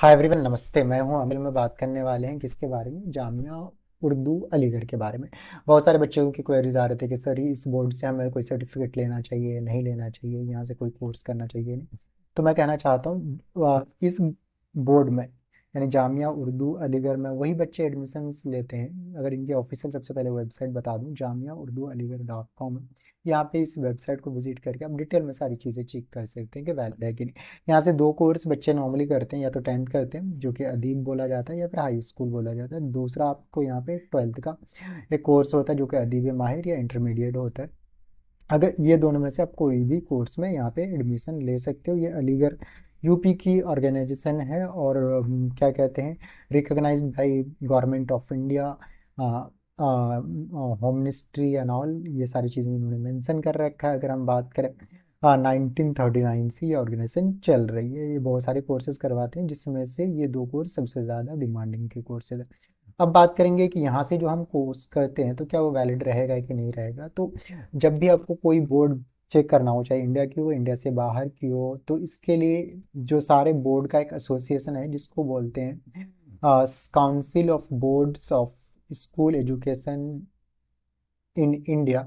Hi everyone, नमस्ते। मैं हूं अमिल। में बात करने वाले हैं किसके बारे में? जामिया उर्दू अलीगढ़ के बारे में। बहुत सारे बच्चों की क्वेरीज आ रहे थे कि सर इस बोर्ड से हमें कोई सर्टिफिकेट लेना चाहिए, नहीं लेना चाहिए, यहाँ से कोई कोर्स करना चाहिए, नहीं। तो मैं कहना चाहता हूँ इस बोर्ड में यानी जामिया उर्दू अलीगढ़ में वही बच्चे एडमिशन्स लेते हैं। अगर इनकी ऑफिशियल सबसे पहले वेबसाइट बता दूं, जामिया उर्दू अलीगढ़ .com है। यहाँ पे इस वेबसाइट को विजिट करके आप डिटेल में सारी चीज़ें चेक कर सकते हैं कि वैलिड है कि नहीं। यहाँ से दो कोर्स बच्चे नॉर्मली करते हैं, या तो 10th करते हैं जो कि अदीब बोला जाता है, या फिर हाई स्कूल बोला जाता है। दूसरा आपको यहाँ पे 12th का एक कोर्स होता है जो कि अदीब माहिर या इंटरमीडिएट होता है। अगर ये दोनों में से आप कोई भी कोर्स में यहाँ पे एडमिशन ले सकते हो। ये अलीगढ़ यूपी की ऑर्गेनाइजेशन है और क्या कहते हैं, recognised by government of India, home ministry and all. ये सारी चीज़ें इन्होंने मेंशन कर रखा है। अगर हम बात करें 1939 से ये ऑर्गेनाइजेशन चल रही है। ये बहुत सारे कोर्सेज करवाते हैं, जिसमें से ये दो कोर्स सबसे ज़्यादा डिमांडिंग के कोर्सेज है। अब बात करेंगे कि यहाँ से जो हम कोर्स करते हैं तो क्या वो वैलिड रहेगा कि नहीं रहेगा। तो जब भी आपको कोई बोर्ड चेक करना हो, चाहे इंडिया की हो, इंडिया से बाहर की हो, तो इसके लिए जो सारे बोर्ड का एक एसोसिएशन है जिसको बोलते हैं council of boards of school education in India,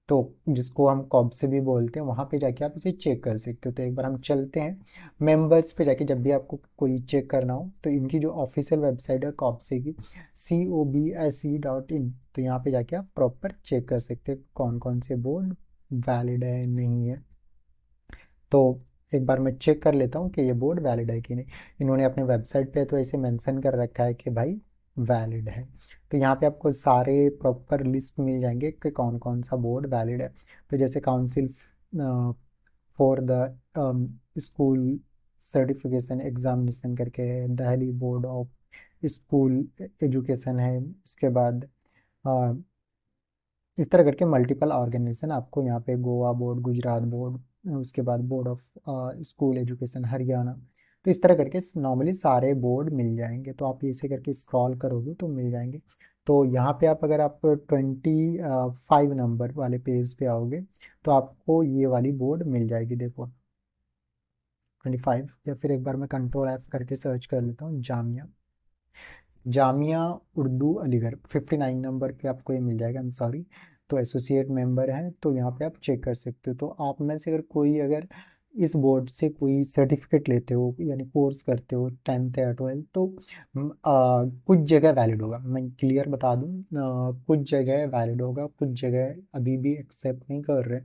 तो जिसको हम कॉब से भी बोलते हैं, वहाँ पे जाके आप इसे चेक कर सकते हो। तो एक बार हम चलते हैं मेंबर्स पे जाके। जब भी आपको कोई चेक करना हो तो इनकी जो ऑफिशियल वेबसाइट है कॉब्से की, COBSE.in, तो यहाँ पे जाके आप प्रॉपर चेक कर सकते हैं कौन कौन से बोर्ड वैलिड है नहीं है। तो एक बार मैं चेक कर लेता हूँ कि ये बोर्ड वैलिड है कि नहीं। इन्होंने अपने वेबसाइट पे तो ऐसे मेंशन कर रखा है कि भाई वैलिड है। तो यहाँ पे आपको सारे प्रॉपर लिस्ट मिल जाएंगे कि कौन कौन सा बोर्ड वैलिड है। तो जैसे council for the school certification examination करके है, Delhi board of school education है। उसके बाद अ, इस तरह करके मल्टीपल ऑर्गेनाइजेशन आपको यहाँ पे गोवा बोर्ड, गुजरात बोर्ड, उसके बाद board of school education Haryana, तो इस तरह करके नॉर्मली सारे बोर्ड मिल जाएंगे। तो आप इसे करके स्क्रॉल करोगे तो मिल जाएंगे। तो यहाँ पे आप अगर आप 25 नंबर वाले पेज पे आओगे तो आपको ये वाली बोर्ड मिल जाएगी। देखो 25, या फिर एक बार मैं कंट्रोल F करके सर्च कर लेता हूँ, जामिया जामिया उर्दू अलीगढ़ 59 नंबर पे आपको ये मिल जाएगा। I am sorry. तो एसोसिएट मेंबर है, तो यहाँ पे आप चेक कर सकते हो। तो आप में से अगर इस बोर्ड से कोई सर्टिफिकेट लेते हो यानी कोर्स करते हो 10th या 12th, तो कुछ जगह वैलिड होगा। मैं क्लियर बता दूं, कुछ जगह वैलिड होगा, कुछ जगह अभी भी एक्सेप्ट नहीं कर रहे।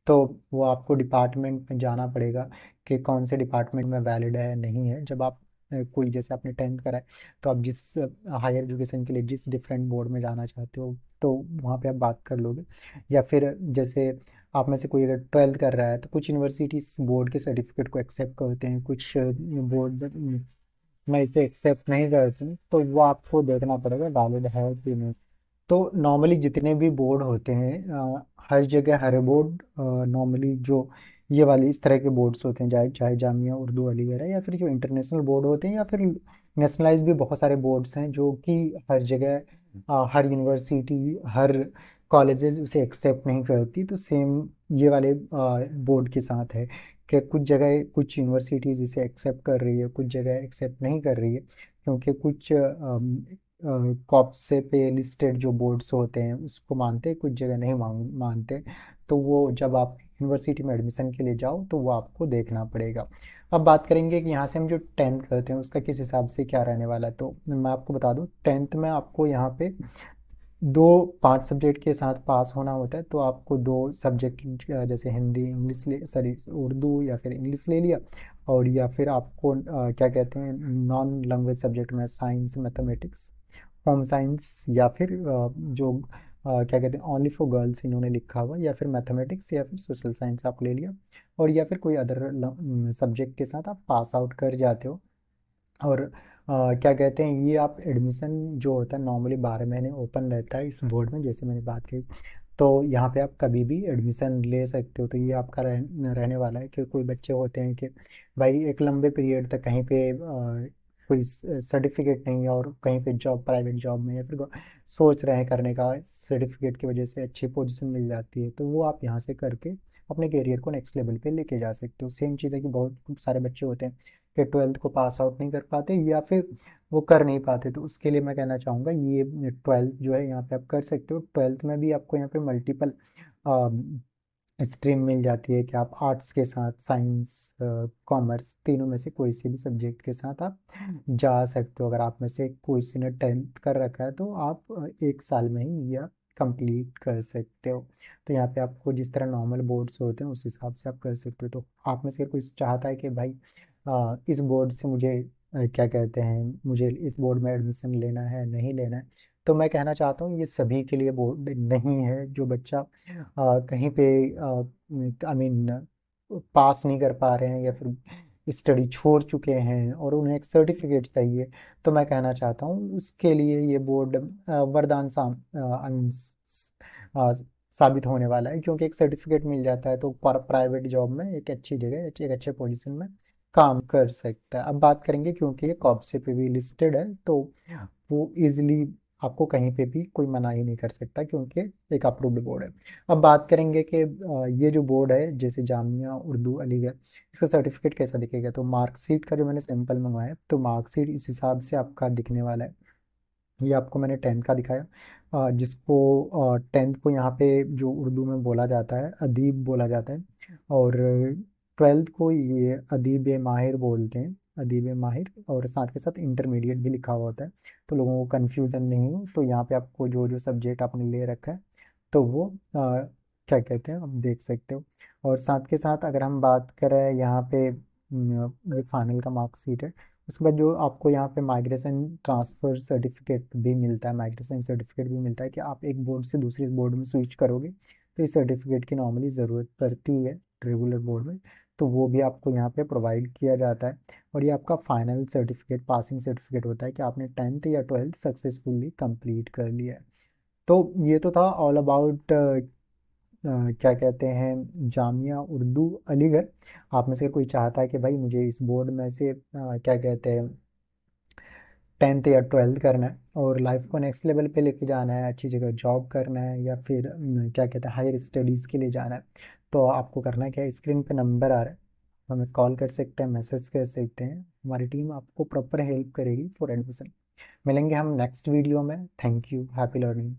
तो वो आपको डिपार्टमेंट में जाना पड़ेगा कि कौन से डिपार्टमेंट में वैलिड है नहीं है। जब आप कोई, जैसे आपने 10th करा है, तो आप जिस हायर एजुकेशन के लिए जिस डिफरेंट बोर्ड में जाना चाहते हो तो वहाँ पे आप बात कर लोगे। या फिर जैसे आप में से कोई अगर 12th कर रहा है तो कुछ यूनिवर्सिटीज बोर्ड के सर्टिफिकेट को एक्सेप्ट करते हैं, कुछ बोर्ड में इसे एक्सेप्ट नहीं करते हैं। तो वो आपको देखना पड़ेगा वैलिड है कि नहीं। तो नॉर्मली जितने भी बोर्ड होते हैं हर जगह हर बोर्ड नॉर्मली जो ये वाली इस तरह के बोर्ड्स होते हैं, चाहे चाहे जामिया उर्दू अलीगढ़ है, या फिर जो इंटरनेशनल बोर्ड होते हैं, या फिर नेशनलाइज भी बहुत सारे बोर्ड्स हैं जो कि हर जगह हर यूनिवर्सिटी हर कॉलेजेस उसे एक्सेप्ट नहीं करती। तो सेम ये वाले बोर्ड के साथ है कि कुछ जगह कुछ यूनिवर्सिटीज इसे एक्सेप्ट कर रही है, कुछ जगह एक्सेप्ट नहीं कर रही है, क्योंकि कुछ कॉप्स पे लिस्टेड जो बोर्ड्स होते हैं उसको मानते हैं, कुछ जगह नहीं मानते। तो वो जब आप यूनिवर्सिटी में एडमिशन के लिए जाओ तो वो आपको देखना पड़ेगा। अब बात करेंगे कि यहाँ से हम जो 10th करते हैं उसका किस हिसाब से क्या रहने वाला है। तो मैं आपको बता दूँ, 10th में आपको यहाँ पे दो 5 सब्जेक्ट के साथ पास होना होता है। तो आपको दो सब्जेक्ट जैसे हिंदी इंग्लिश ले सॉरी उर्दू या फिर इंग्लिश ले लिया, और या फिर आपको क्या कहते हैं नॉन लैंग्वेज सब्जेक्ट में साइंस मैथमेटिक्स होम साइंस, या फिर क्या कहते हैं ओनली फॉर गर्ल्स इन्होंने लिखा हुआ, या फिर मैथमेटिक्स या फिर सोशल साइंस आप ले लिया, और या फिर कोई अदर सब्जेक्ट के साथ आप पास आउट कर जाते हो। और क्या कहते हैं, ये आप एडमिशन जो होता है नॉर्मली 12 महीने ओपन रहता है इस बोर्ड में, जैसे मैंने बात की। तो यहाँ पे आप कभी भी एडमिशन ले सकते हो। तो ये आपका रहने वाला है कि कोई बच्चे होते हैं कि भाई एक लंबे पीरियड तक कहीं पे कोई सर्टिफिकेट नहीं है और कहीं पे जॉब, प्राइवेट जॉब में या फिर सोच रहे हैं करने का, सर्टिफिकेट की वजह से अच्छी पोजीशन मिल जाती है, तो वो आप यहाँ से करके अपने करियर को नेक्स्ट लेवल पे लेके जा सकते हो। सेम चीज़ है कि बहुत सारे बच्चे होते हैं कि ट्वेल्थ को पास आउट नहीं कर पाते या फिर वो कर नहीं पाते, तो उसके लिए मैं कहना चाहूँगा ये ट्वेल्थ जो है यहाँ पे आप कर सकते हो। ट्वेल्थ में भी आपको यहाँ पे मल्टीपल स्ट्रीम मिल जाती है कि आप आर्ट्स के साथ साइंस, कॉमर्स, तीनों में से कोई सी भी सब्जेक्ट के साथ आप जा सकते हो। अगर आप में से कोई सी ने 10th कर रखा है तो आप 1 साल में ही यह कंप्लीट कर सकते हो। तो यहाँ पे आपको जिस तरह नॉर्मल बोर्ड्स होते हैं उस हिसाब से आप कर सकते हो। तो आप में से कोई चाहता है कि भाई इस बोर्ड से मुझे क्या कहते हैं, मुझे इस बोर्ड में एडमिशन लेना है, नहीं लेना है, तो मैं कहना चाहता हूँ ये सभी के लिए बोर्ड नहीं है। जो बच्चा कहीं पे आई मीन पास नहीं कर पा रहे हैं या फिर स्टडी छोड़ चुके हैं और उन्हें एक सर्टिफिकेट चाहिए, तो मैं कहना चाहता हूँ उसके लिए ये बोर्ड वरदान I mean, आ, साबित होने वाला है, क्योंकि एक सर्टिफिकेट मिल जाता है तो प्राइवेट जॉब में एक अच्छी जगह, एक अच्छे पोजीशन में काम कर सकता है। अब बात करेंगे, क्योंकि ये कॉब्से पे भी लिस्टेड है तो वो इजीली आपको कहीं पे भी कोई मना ही नहीं कर सकता, क्योंकि एक अप्रूव्ड बोर्ड है। अब बात करेंगे कि ये जो बोर्ड है जैसे जामिया उर्दू अलीगढ़, इसका सर्टिफिकेट कैसा दिखेगा। तो मार्कशीट का जो मैंने सैंपल मंगवाया है, तो मार्कशीट इस हिसाब से आपका दिखने वाला है। ये आपको मैंने 10th का दिखाया, जिसको 10th को यहाँ पे जो उर्दू में बोला जाता है अदीब बोला जाता है, और 12th को ये अदीब माहिर बोलते हैं, अदीब माहिर, और साथ के साथ इंटरमीडिएट भी लिखा हुआ होता है, तो लोगों को कन्फ्यूज़न नहीं हो। तो यहाँ पे आपको जो जो सब्जेक्ट आपने ले रखा है तो वो क्या कहते हैं आप देख सकते हो। और साथ के साथ अगर हम बात करें यहाँ पे एक फाइनल का मार्कशीट है, उसके बाद जो आपको यहाँ पे माइग्रेशन ट्रांसफ़र सर्टिफिकेट भी मिलता है, माइग्रेशन सर्टिफिकेट भी मिलता है कि आप एक बोर्ड से दूसरे बोर्ड में स्विच करोगे तो इस सर्टिफिकेट की नॉर्मली ज़रूरत पड़ती है रेगुलर बोर्ड में, तो वो भी आपको यहाँ पे प्रोवाइड किया जाता है। और ये आपका फाइनल सर्टिफिकेट, पासिंग सर्टिफिकेट होता है कि आपने 10th या 12th सक्सेसफुली कंप्लीट कर लिया है। तो ये तो था ऑल अबाउट क्या कहते हैं जामिया उर्दू अलीगढ़। आप में से कोई चाहता है कि भाई मुझे इस बोर्ड में से क्या कहते हैं 10th या 12th करना है और लाइफ को नेक्स्ट लेवल पे लेके जाना है, अच्छी जगह जॉब करना है, या फिर क्या कहते हैं हायर स्टडीज़ के लिए जाना है, तो आपको करना क्या है, स्क्रीन पे नंबर आ रहा है, हमें कॉल कर सकते हैं, मैसेज कर सकते हैं, हमारी टीम आपको प्रॉपर हेल्प करेगी फॉर एडमिशन। मिलेंगे हम नेक्स्ट वीडियो में। Thank you, happy learning.